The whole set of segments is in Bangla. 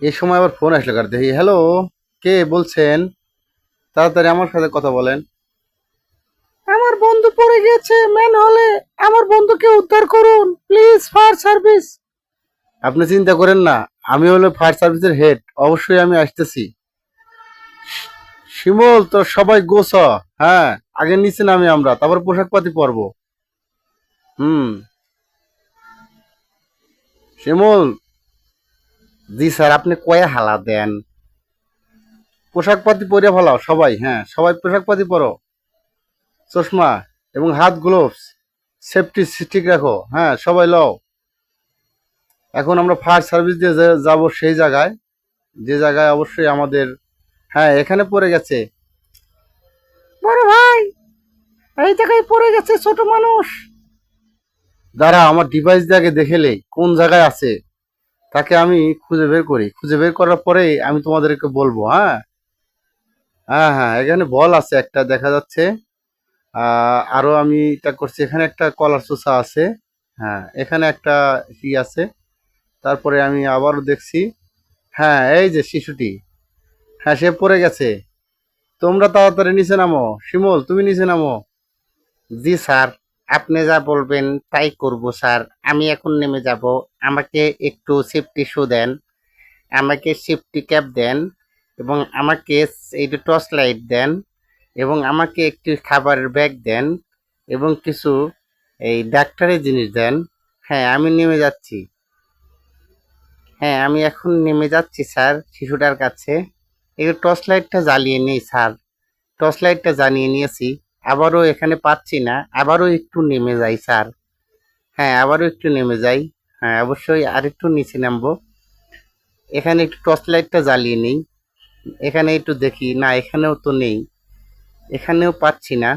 এই সময় আবার ফোন আসলো কার দেখি। হ্যালো, কে বলছেন? তাড়াতাড়ি আমার সাথে কথা বলেন। আমার বন্ধু পড়ে গেছে ম্যান হলে। আমার বন্ধুকে উদ্ধার করুন প্লিজ, ফায়ার সার্ভিস। আপনি চিন্তা করেন না, আমি হলো ফায়ার সার্ভিসের হেড, অবশ্যই আমি আসতেছি। শিমুল, তো সবাই গোছ। হ্যাঁ, আগে নিচে নামি আমরা, তারপর পোশাক পাতি পরবো। হুম। শিমুল, জি স্যার, আপনি কয়ে হালা দেন? পোশাক পাতি পরে ফেলাও সবাই, হ্যাঁ সবাই পোশাক পাতি পরো, চশমা এবং হাত গ্লোভস, সেফটি ঠিক রাখো, হ্যাঁ সবাই লও। এখন আমরা ফায়ার সার্ভিস দিয়ে যাব সেই জায়গায়, যে জায়গায় অবশ্যই আমাদের, হ্যাঁ এখানে পড়ে গেছে। বড় ভাই, এই জায়গায় পড়ে গেছে ছোট মানুষ। দাঁড়া, আমার ডিভাইস দিয়ে আগে দেখেলে কোন জায়গায় আছে, তাকে আমি খুঁজে বের করি। খুঁজে বের করার পরেই আমি তোমাদেরকে বলবো। হ্যাঁ হ্যাঁ হ্যাঁ, এখানে বল আছে একটা দেখা যাচ্ছে। আরো আমি এটা করছি, এখানে একটা কলার চোষা আছে। হ্যাঁ, এখানে একটা আছে। তারপরে আমি আবারও দেখছি। হ্যাঁ, এই যে শিশুটি, হ্যাঁ সে পড়ে গেছে। তোমরা তাড়াতাড়ি নিচে নামো। শিমুল, তুমি নিচে নামো। জি স্যার, আপনি যা বলবেন তাই করব স্যার। আমি এখন নেমে যাব। আমাকে একটু সেফটি শু দেন, আমাকে সেফটি ক্যাপ দেন, এবং আমাকে এই টর্চ লাইট দেন, এবং আমাকে একটি খাবারের ব্যাগ দেন, এবং কিছু এই ডাক্তারের জিনিস দেন। হ্যাঁ, আমি নেমে যাচ্ছি। হ্যাঁ, আমি এখন নেমে যাচ্ছি স্যার শিশুটার কাছে। এই টর্চ লাইটটা জ্বালিয়ে নেই স্যার। টর্চ লাইটটা জ্বালিয়ে নিয়েছি। আবারও এখানে পাচ্ছি না, আবারও একটু নেমে যাই স্যার। হ্যাঁ, আবারও একটু নেমে যাই। হ্যাঁ, অবশ্যই আরেকটু নিচে নামবো। এখানে একটু টর্চ লাইটটা জ্বালিয়ে নেই। এখানে একটু দেখি, না এখানেও তো নেই, এখানেও পাচ্ছি না।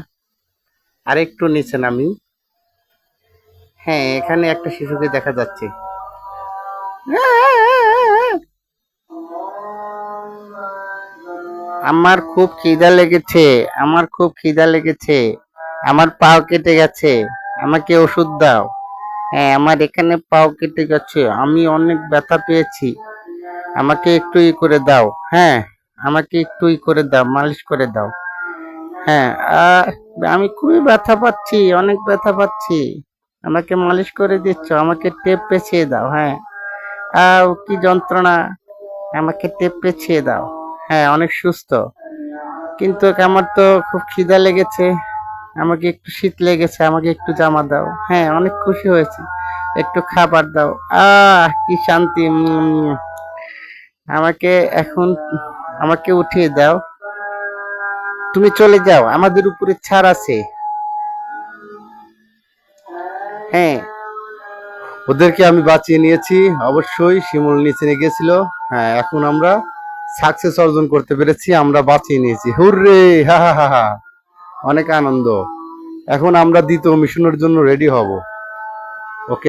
আরেকটু নিচে নামি। হ্যাঁ, এখানে একটা শিশুকে দেখা যাচ্ছে। আমার খুব খিদা লেগেছে, আমার খুব খিদা লেগেছে, আমার পাও কেটে গেছে, আমাকে ওষুধ দাও। হ্যাঁ, আমার এখানে পাও কেটে গেছে, আমি অনেক ব্যথা পেয়েছি, আমাকে একটু করে দাও। হ্যাঁ, আমাকে একটু করে দাও, মালিশ করে দাও। হ্যাঁ, আমি খুবই ব্যথা পাচ্ছি, অনেক ব্যথা পাচ্ছি, আমাকে মালিশ করে দিচ্ছ, আমাকে টেপ পেঁচিয়ে দাও। হ্যাঁ, কি যন্ত্রণা, আমাকে টেপ পেঁচিয়ে দাও। হ্যাঁ, অনেক সুস্থ, কিন্তু আমার তো খুব খিদা লেগেছে, আমাকে একটু শীত লেগেছে, আমাকে একটু জামা দাও। হ্যাঁ, অনেক খুশি হয়েছি, একটু খাবার দাও। কি শান্তি। আমাকে এখন, আমাকে উঠিয়ে দাও। তুমি চলে যাও, আমাদের উপরে ছাড় আছে। হ্যাঁ, ওদেরকে আমি বাঁচিয়ে নিয়েছি, অবশ্যই শিমুল নিচে গেছিল। হ্যাঁ, এখন আমরা সাকসেস অর্জন করতে পেরেছি, আমরা বাঁচিয়ে নিয়েছি। হুররে, হা হা হা হা, অনেক আনন্দ। এখন আমরা দ্বিতীয় মিশনের জন্য রেডি হব। ওকে।